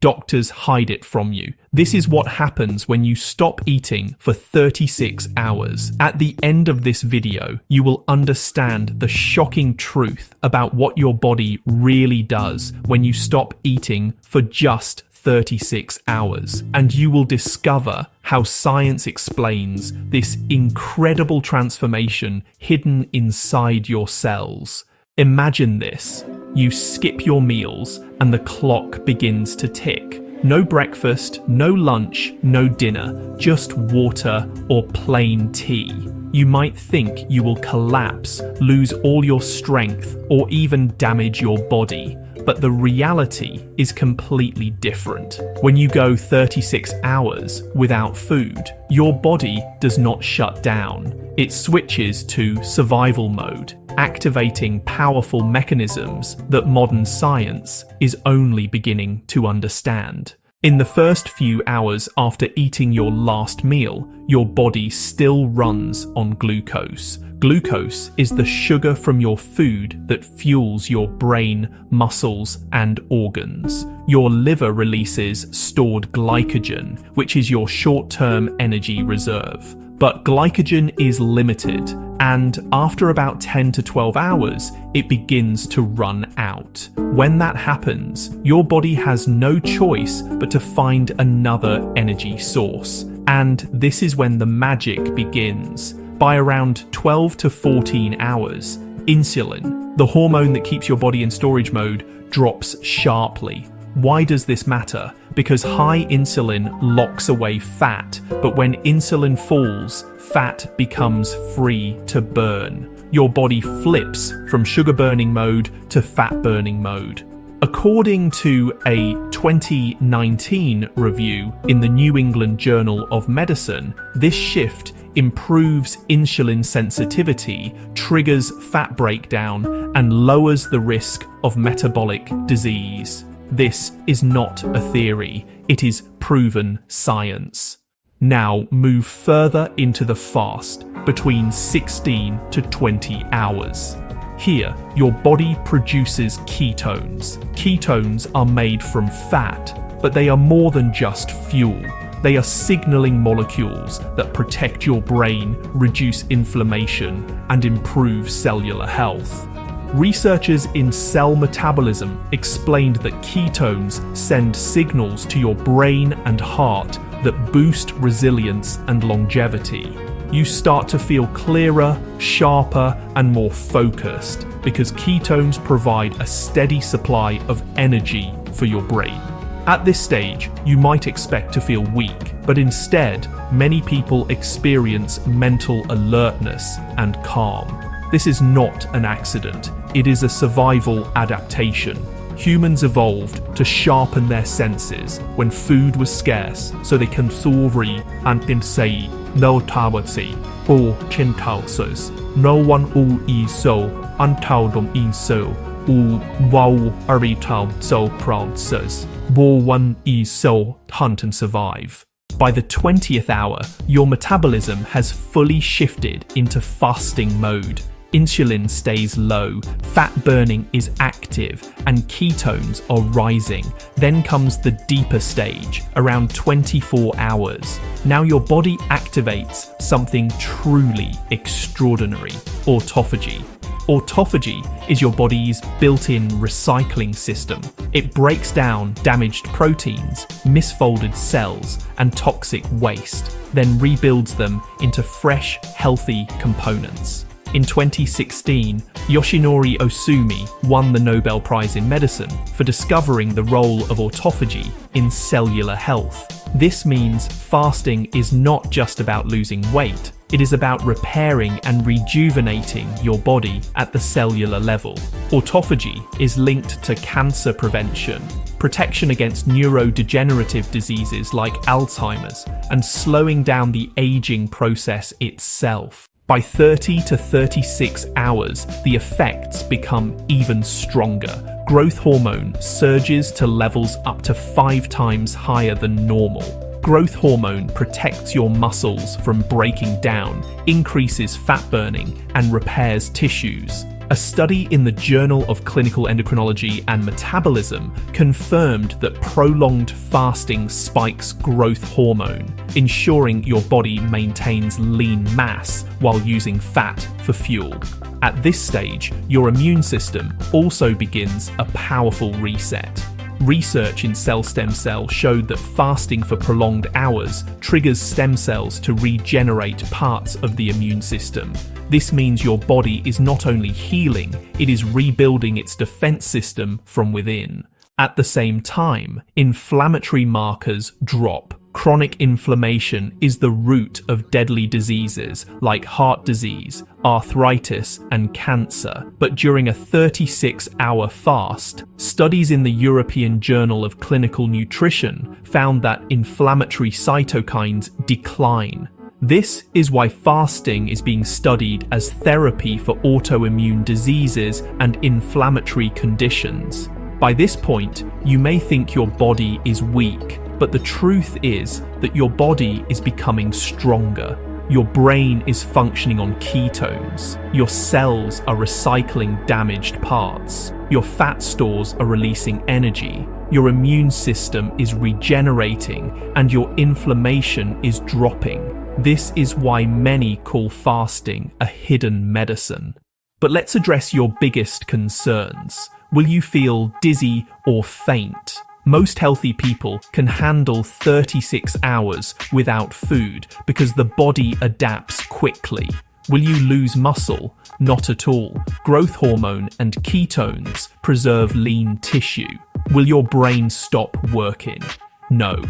Doctors hide it from you. This is what happens when you stop eating for 36 hours. At the end of this video, you will understand the shocking truth about what your body really does when you stop eating for just 36 hours. And you will discover how science explains this incredible transformation hidden inside your cells. Imagine this. You skip your meals and the clock begins to tick. No breakfast, no lunch, no dinner, just water or plain tea. You might think you will collapse, lose all your strength, or even damage your body. But the reality is completely different. When you go 36 hours without food, your body does not shut down. It switches to survival mode, activating powerful mechanisms that modern science is only beginning to understand. In the first few hours after eating your last meal, your body still runs on glucose. Glucose is the sugar from your food that fuels your brain, muscles, and organs. Your liver releases stored glycogen, which is your short-term energy reserve. But glycogen is limited, and after about 10 to 12 hours, it begins to run out. When that happens, your body has no choice but to find another energy source. And this is when the magic begins. By around 12 to 14 hours, insulin, the hormone that keeps your body in storage mode, drops sharply. Why does this matter? Because high insulin locks away fat, but when insulin falls, fat becomes free to burn. Your body flips from sugar burning mode to fat burning mode. According to a 2019 review in the New England Journal of Medicine, this shift improves insulin sensitivity, triggers fat breakdown, and lowers the risk of metabolic disease. This is not a theory, it is proven science. Now move further into the fast, between 16 to 20 hours. Here, your body produces ketones. Ketones are made from fat, but they are more than just fuel. They are signaling molecules that protect your brain, reduce inflammation, and improve cellular health. Researchers in cell metabolism explained that ketones send signals to your brain and heart that boost resilience and longevity. You start to feel clearer, sharper, and more focused because ketones provide a steady supply of energy for your brain. At this stage, you might expect to feel weak, but instead, many people experience mental alertness and calm. This is not an accident, it is a survival adaptation. Humans evolved to sharpen their senses when food was scarce so they can thori antinsei no tawatsi or chintausus. No one u iso antaudum inso u wau arital so proudsus. War one iso hunt and survive. By the 20th hour, your metabolism has fully shifted into fasting mode. Insulin stays low, fat burning is active, and ketones are rising. Then comes the deeper stage, around 24 hours. Now your body activates something truly extraordinary: autophagy. Autophagy is your body's built-in recycling system. It breaks down damaged proteins, misfolded cells, and toxic waste, then rebuilds them into fresh, healthy components. In 2016, Yoshinori Ohsumi won the Nobel Prize in Medicine for discovering the role of autophagy in cellular health. This means fasting is not just about losing weight, it is about repairing and rejuvenating your body at the cellular level. Autophagy is linked to cancer prevention, protection against neurodegenerative diseases like Alzheimer's, and slowing down the aging process itself. By 30 to 36 hours, the effects become even stronger. Growth hormone surges to levels up to 5 times higher than normal. Growth hormone protects your muscles from breaking down, increases fat burning, and repairs tissues. A study in the Journal of Clinical Endocrinology and Metabolism confirmed that prolonged fasting spikes growth hormone, ensuring your body maintains lean mass while using fat for fuel. At this stage, your immune system also begins a powerful reset. Research in cell stem cells showed that fasting for prolonged hours triggers stem cells to regenerate parts of the immune system. This means your body is not only healing, it is rebuilding its defense system from within. At the same time, inflammatory markers drop. Chronic inflammation is the root of deadly diseases like heart disease, arthritis, and cancer. But during a 36-hour fast, studies in the European Journal of Clinical Nutrition found that inflammatory cytokines decline. This is why fasting is being studied as therapy for autoimmune diseases and inflammatory conditions. By this point, you may think your body is weak, but the truth is that your body is becoming stronger. Your brain is functioning on ketones. Your cells are recycling damaged parts. Your fat stores are releasing energy. Your immune system is regenerating, and your inflammation is dropping. This is why many call fasting a hidden medicine. But let's address your biggest concerns. Will you feel dizzy or faint? Most healthy people can handle 36 hours without food because the body adapts quickly. Will you lose muscle? Not at all. Growth hormone and ketones preserve lean tissue. Will your brain stop working? No.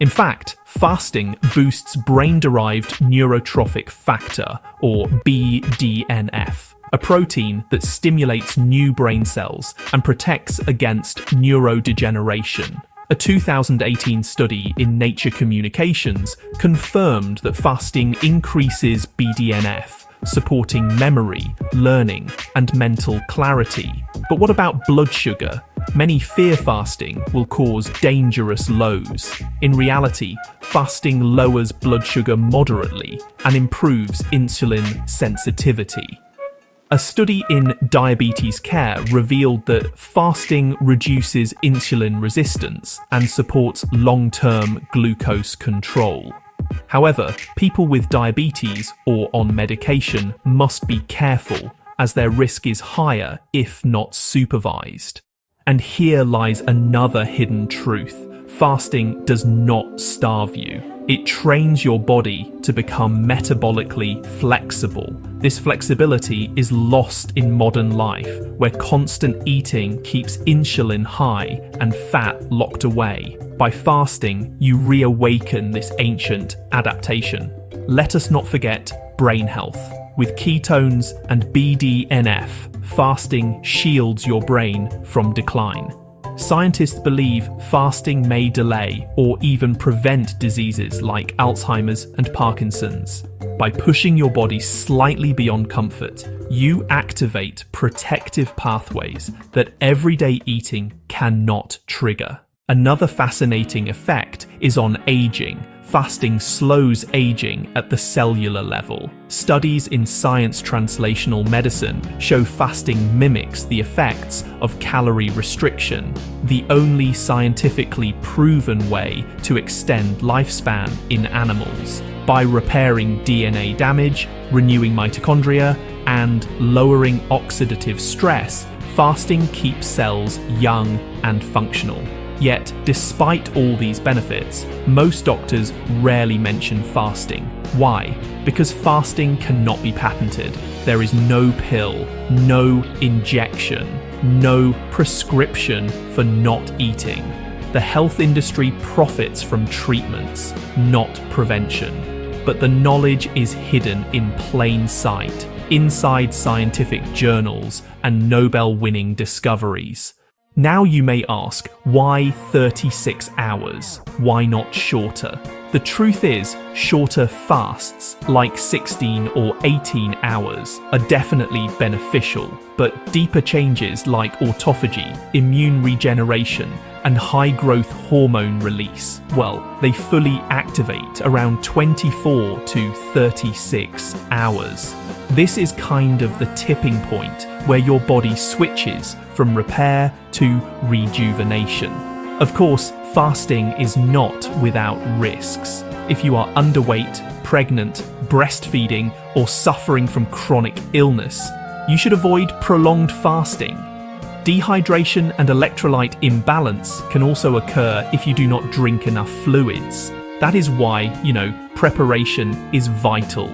In fact, fasting boosts brain-derived neurotrophic factor, or BDNF, a protein that stimulates new brain cells and protects against neurodegeneration. A 2018 study in Nature Communications confirmed that fasting increases BDNF, supporting memory, learning, and mental clarity. But what about blood sugar? Many fear fasting will cause dangerous lows. In reality, fasting lowers blood sugar moderately and improves insulin sensitivity. A study in Diabetes Care revealed that fasting reduces insulin resistance and supports long-term glucose control. However, people with diabetes or on medication must be careful, as their risk is higher if not supervised. And here lies another hidden truth. Fasting does not starve you. It trains your body to become metabolically flexible. This flexibility is lost in modern life, where constant eating keeps insulin high and fat locked away. By fasting, you reawaken this ancient adaptation. Let us not forget brain health. With ketones and BDNF, fasting shields your brain from decline. Scientists believe fasting may delay or even prevent diseases like Alzheimer's and Parkinson's. By pushing your body slightly beyond comfort, you activate protective pathways that everyday eating cannot trigger. Another fascinating effect is on aging. Fasting slows aging at the cellular level. Studies in Science Translational Medicine show fasting mimics the effects of calorie restriction, the only scientifically proven way to extend lifespan in animals. By repairing DNA damage, renewing mitochondria, and lowering oxidative stress, fasting keeps cells young and functional. Yet, despite all these benefits, most doctors rarely mention fasting. Why? Because fasting cannot be patented. There is no pill, no injection, no prescription for not eating. The health industry profits from treatments, not prevention. But the knowledge is hidden in plain sight, inside scientific journals and Nobel-winning discoveries. Now you may ask, why 36 hours? Why not shorter? The truth is, shorter fasts, like 16 or 18 hours, are definitely beneficial, but deeper changes like autophagy, immune regeneration, and high-growth hormone release, well, they fully activate around 24 to 36 hours. This is kind of the tipping point where your body switches from repair to rejuvenation. Of course, fasting is not without risks. If you are underweight, pregnant, breastfeeding, or suffering from chronic illness, you should avoid prolonged fasting. Dehydration and electrolyte imbalance can also occur if you do not drink enough fluids. That is why, preparation is vital.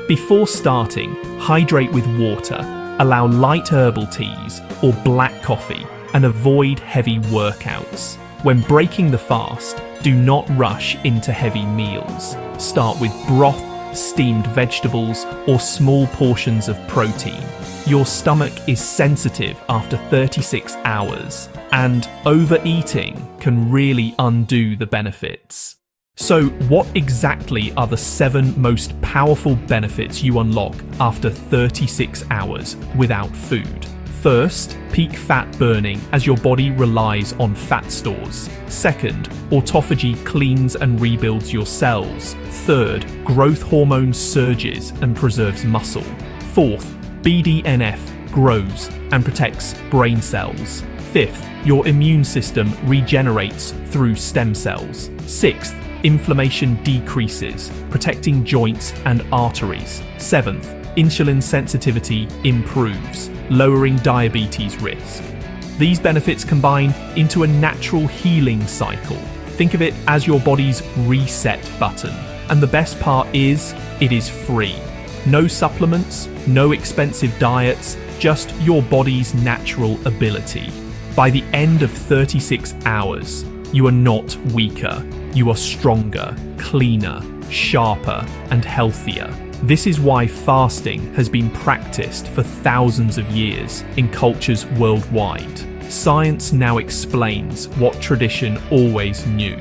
Before starting, hydrate with water, allow light herbal teas or black coffee, and avoid heavy workouts. When breaking the fast, do not rush into heavy meals. Start with broth, steamed vegetables, or small portions of protein. Your stomach is sensitive after 36 hours, and overeating can really undo the benefits. So, what exactly are the 7 most powerful benefits you unlock after 36 hours without food? First, peak fat burning as your body relies on fat stores. Second, autophagy cleans and rebuilds your cells. Third, growth hormone surges and preserves muscle. Fourth, BDNF grows and protects brain cells. Fifth, your immune system regenerates through stem cells. Sixth, inflammation decreases, protecting joints and arteries. Seventh, insulin sensitivity improves, lowering diabetes risk. These benefits combine into a natural healing cycle. Think of it as your body's reset button. And the best part is, it is free. No supplements, no expensive diets, just your body's natural ability. By the end of 36 hours, you are not weaker. You are stronger, cleaner, sharper, and healthier. This is why fasting has been practiced for thousands of years in cultures worldwide. Science now explains what tradition always knew.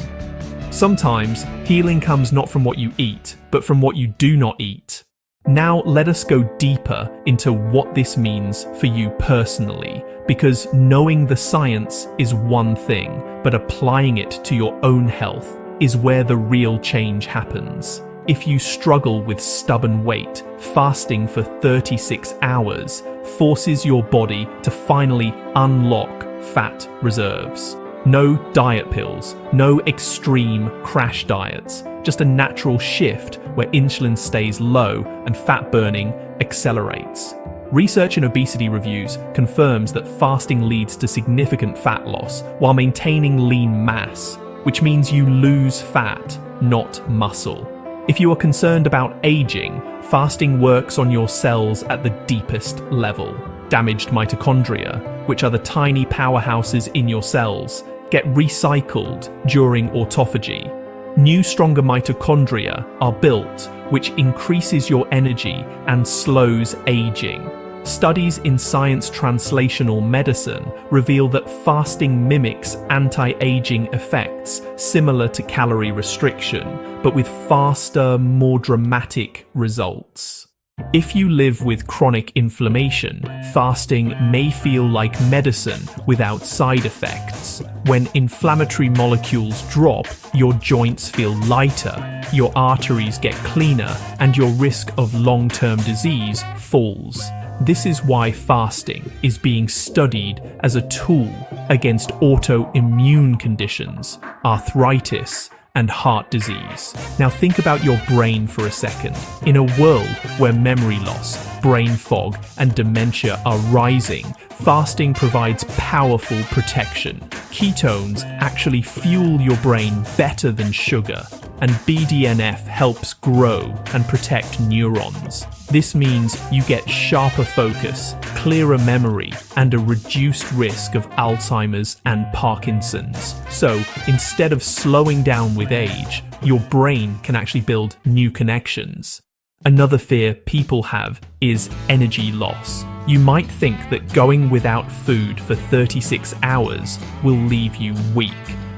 Sometimes, healing comes not from what you eat, but from what you do not eat. Now let us go deeper into what this means for you personally, because knowing the science is one thing, but applying it to your own health is where the real change happens. If you struggle with stubborn weight, fasting for 36 hours forces your body to finally unlock fat reserves. No diet pills, no extreme crash diets, just a natural shift where insulin stays low and fat burning accelerates. Research in obesity reviews confirms that fasting leads to significant fat loss while maintaining lean mass, which means you lose fat, not muscle. If you are concerned about aging, fasting works on your cells at the deepest level. Damaged mitochondria, which are the tiny powerhouses in your cells, get recycled during autophagy. New, stronger mitochondria are built, which increases your energy and slows aging. Studies in Science Translational Medicine reveal that fasting mimics anti-aging effects similar to calorie restriction, but with faster, more dramatic results. If you live with chronic inflammation, fasting may feel like medicine without side effects. When inflammatory molecules drop, your joints feel lighter, your arteries get cleaner, and your risk of long-term disease falls. This is why fasting is being studied as a tool against autoimmune conditions, arthritis, and heart disease. Now think about your brain for a second. In a world where memory loss, brain fog, and dementia are rising, fasting provides powerful protection. Ketones actually fuel your brain better than sugar, and BDNF helps grow and protect neurons. This means you get sharper focus, clearer memory, and a reduced risk of Alzheimer's and Parkinson's. So, instead of slowing down with age, your brain can actually build new connections. Another fear people have is energy loss. You might think that going without food for 36 hours will leave you weak.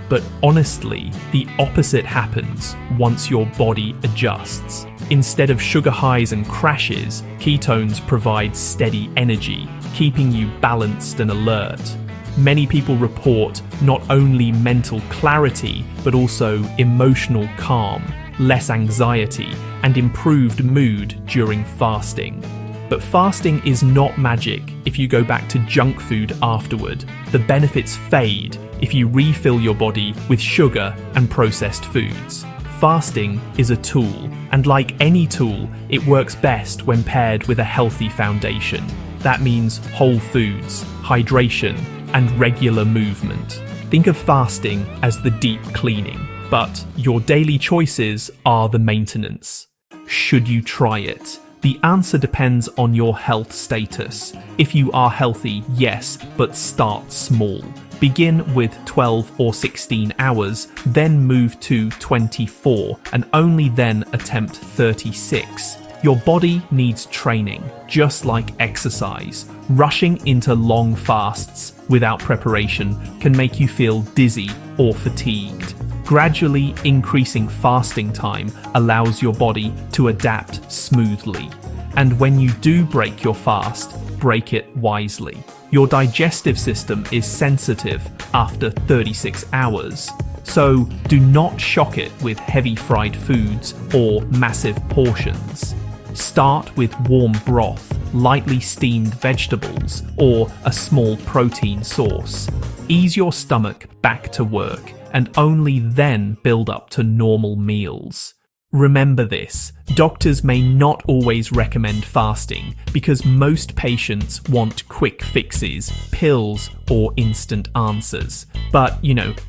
But honestly, the opposite happens once your body adjusts. Instead of sugar highs and crashes, ketones provide steady energy, keeping you balanced and alert. Many people report not only mental clarity, but also emotional calm, less anxiety, and improved mood during fasting. But fasting is not magic if you go back to junk food afterward. The benefits fade if you refill your body with sugar and processed foods. Fasting is a tool, and like any tool, it works best when paired with a healthy foundation. That means whole foods, hydration, and regular movement. Think of fasting as the deep cleaning, but your daily choices are the maintenance. Should you try it? The answer depends on your health status. If you are healthy, yes, but start small. Begin with 12 or 16 hours, then move to 24, and only then attempt 36. Your body needs training, just like exercise. Rushing into long fasts without preparation can make you feel dizzy or fatigued. Gradually increasing fasting time allows your body to adapt smoothly. And when you do break your fast, break it wisely. Your digestive system is sensitive after 36 hours. So do not shock it with heavy fried foods or massive portions. Start with warm broth, lightly steamed vegetables, or a small protein source. Ease your stomach back to work, and only then build up to normal meals. Remember this, doctors may not always recommend fasting because most patients want quick fixes, pills, or instant answers. But,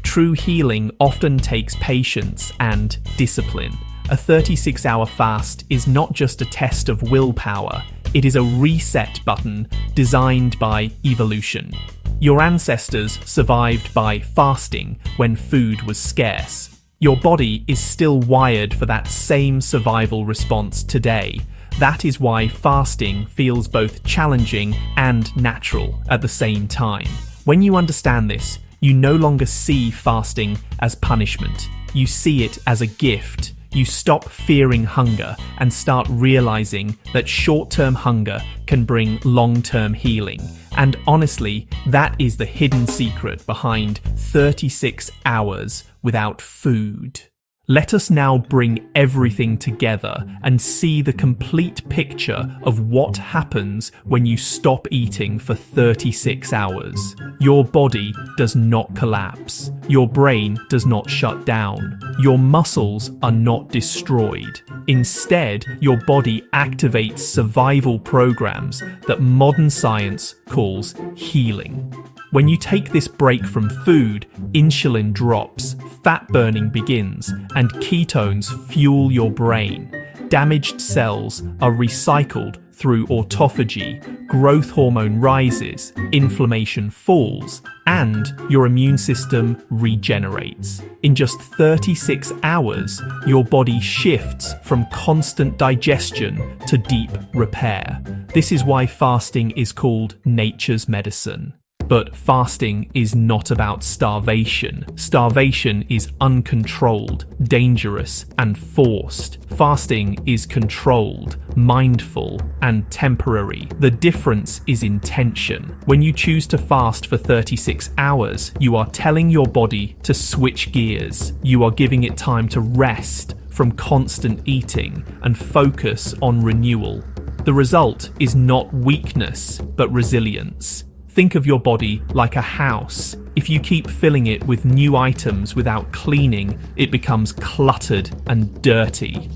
true healing often takes patience and discipline. A 36-hour fast is not just a test of willpower, it is a reset button designed by evolution. Your ancestors survived by fasting when food was scarce. Your body is still wired for that same survival response today. That is why fasting feels both challenging and natural at the same time. When you understand this, you no longer see fasting as punishment. You see it as a gift. You stop fearing hunger and start realizing that short-term hunger can bring long-term healing. And honestly, that is the hidden secret behind 36 hours without food. Let us now bring everything together and see the complete picture of what happens when you stop eating for 36 hours. Your body does not collapse. Your brain does not shut down. Your muscles are not destroyed. Instead, your body activates survival programs that modern science calls healing. When you take this break from food, insulin drops, fat burning begins, and ketones fuel your brain. Damaged cells are recycled through autophagy, growth hormone rises, inflammation falls, and your immune system regenerates. In just 36 hours, your body shifts from constant digestion to deep repair. This is why fasting is called nature's medicine. But fasting is not about starvation. Starvation is uncontrolled, dangerous, and forced. Fasting is controlled, mindful, and temporary. The difference is intention. When you choose to fast for 36 hours, you are telling your body to switch gears. You are giving it time to rest from constant eating and focus on renewal. The result is not weakness, but resilience. Think of your body like a house. If you keep filling it with new items without cleaning, it becomes cluttered and dirty.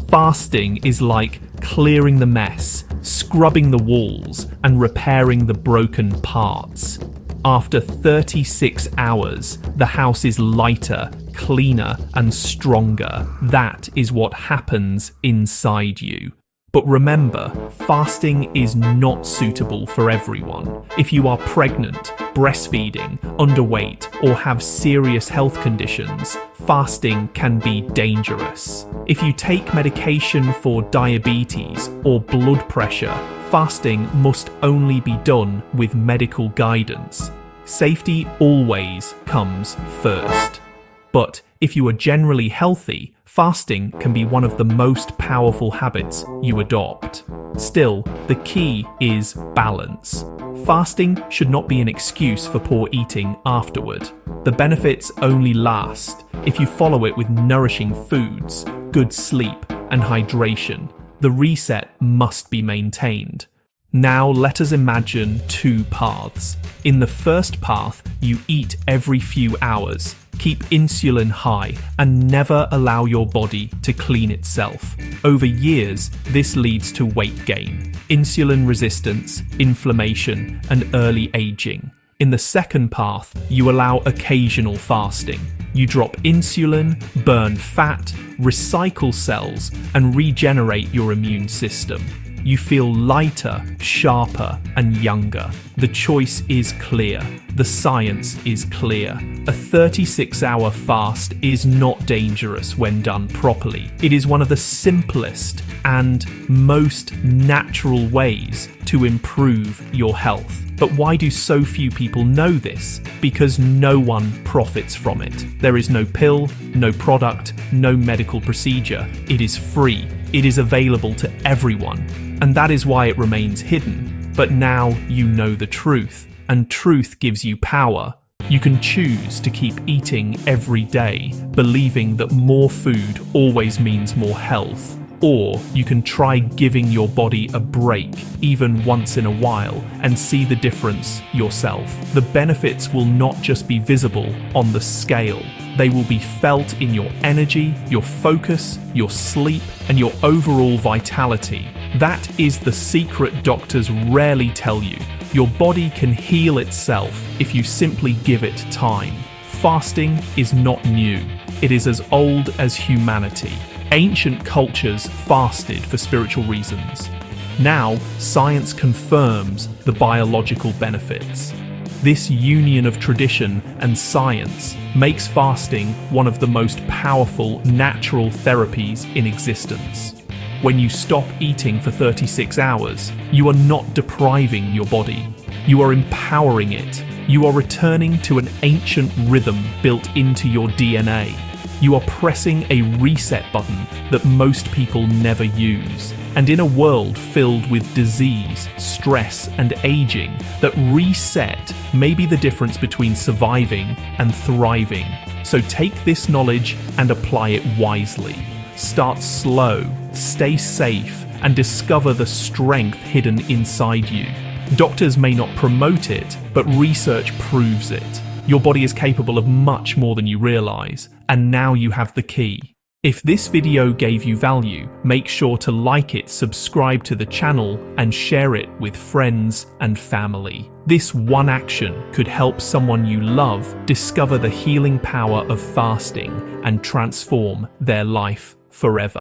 Fasting is like clearing the mess, scrubbing the walls, and repairing the broken parts. After 36 hours, the house is lighter, cleaner, and stronger. That is what happens inside you. But remember, fasting is not suitable for everyone. If you are pregnant, breastfeeding, underweight, or have serious health conditions, fasting can be dangerous. If you take medication for diabetes or blood pressure, fasting must only be done with medical guidance. Safety always comes first. But if you are generally healthy, fasting can be one of the most powerful habits you adopt. Still, the key is balance. Fasting should not be an excuse for poor eating afterward. The benefits only last if you follow it with nourishing foods, good sleep, and hydration. The reset must be maintained. Now let us imagine two paths. In the first path, you eat every few hours, keep insulin high, and never allow your body to clean itself. Over years, this leads to weight gain, insulin resistance, inflammation, and early aging. In the second path, you allow occasional fasting. You drop insulin, burn fat, recycle cells, and regenerate your immune system. You feel lighter, sharper, and younger. The choice is clear. The science is clear. A 36-hour fast is not dangerous when done properly. It is one of the simplest and most natural ways to improve your health. But why do so few people know this? Because no one profits from it. There is no pill, no product, no medical procedure. It is free. It is available to everyone. And that is why it remains hidden. But now you know the truth, and truth gives you power. You can choose to keep eating every day, believing that more food always means more health. Or you can try giving your body a break, even once in a while, and see the difference yourself. The benefits will not just be visible on the scale. They will be felt in your energy, your focus, your sleep, and your overall vitality. That is the secret doctors rarely tell you. Your body can heal itself if you simply give it time. Fasting is not new. It is as old as humanity. Ancient cultures fasted for spiritual reasons. Now, science confirms the biological benefits. This union of tradition and science makes fasting one of the most powerful natural therapies in existence. When you stop eating for 36 hours, you are not depriving your body. You are empowering it. You are returning to an ancient rhythm built into your DNA. You are pressing a reset button that most people never use. And in a world filled with disease, stress, and aging, that reset may be the difference between surviving and thriving. So take this knowledge and apply it wisely. Start slow, stay safe, and discover the strength hidden inside you. Doctors may not promote it, but research proves it. Your body is capable of much more than you realize, and now you have the key. If this video gave you value, make sure to like it, subscribe to the channel, and share it with friends and family. This one action could help someone you love discover the healing power of fasting and transform their life forever.